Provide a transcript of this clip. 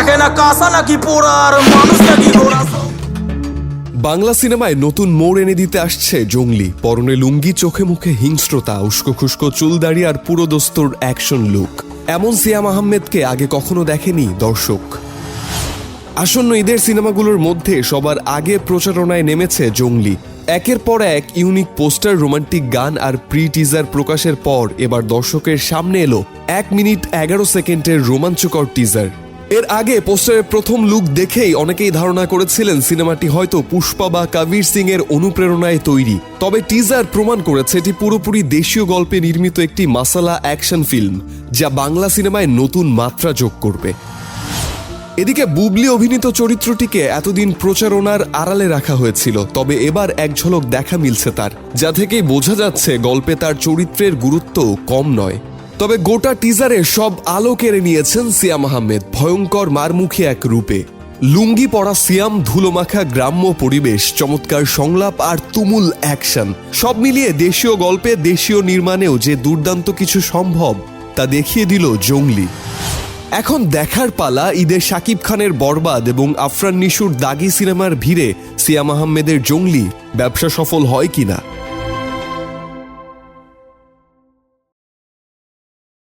দেখে না কাঁচা নাকি পোড়া আর মানুষ নাকি ঘোড়া। বাংলা সিনেমায় নতুন মোড় এনে দিতে আসছে জঙ্গলি। পরনে লুঙ্গি, চোখে মুখে হিংস্রতা, উস্কো খুস্কো চুলদাড়ি আর পুরো দোস্তর অ্যাকশন লুক। এমন সিয়াম আহমেদকে আগে কখনো দেখেনি দর্শক। আসন্ন ঈদের সিনেমাগুলোর মধ্যে সবার আগে প্রচারণায় নেমেছে জঙ্গলি। একের পর এক ইউনিক পোস্টার, রোমান্টিক গান আর প্রি টিজার প্রকাশের পর এবার দর্শকের সামনে এলো 1 মিনিট 11 সেকেন্ডের রোমাঞ্চকর টিজার। এর আগে পোস্টারের প্রথম লুক দেখেই অনেকেই ধারণা করেছিলেন সিনেমাটি হয়তো পুষ্পা বা কবির সিং এর অনুপ্রেরণায় তৈরি। তবে টিজার প্রমাণ করেছে এটি পুরোপুরি দেশীয় গল্পে নির্মিত একটি মাসালা অ্যাকশন ফিল্ম, যা বাংলা সিনেমায় নতুন মাত্রা যোগ করবে। এদিকে বুবলি অভিনীত চরিত্রটিকে এতদিন প্রচারণার আড়ালে রাখা হয়েছিল, তবে এবার এক ঝলক দেখা মিলছে তার, যা থেকেই বোঝা যাচ্ছে গল্পে তার চরিত্রের গুরুত্ব কম নয়। তবে গোটা টিজারে সব আলো কেড়ে নিয়েছেন সিয়াম আহমেদ ভয়ঙ্কর মারমুখী এক রূপে। লুঙ্গি পরা সিয়াম, ধুলোমাখা গ্রাম্য পরিবেশ, চমৎকার সংলাপ আর তুমুল অ্যাকশন, সব মিলিয়ে দেশীয় গল্পে দেশীয় নির্মাণেও যে দুর্দান্ত কিছু সম্ভব তা দেখিয়ে দিল জঙ্গলি। এখন দেখার পালা ঈদে শাকিব খানের বরবাদ এবং আফরান নিশুর দাগি সিনেমার ভিড়ে সিয়াম আহমেদের জঙ্গলি ব্যবসা সফল হয় কিনা।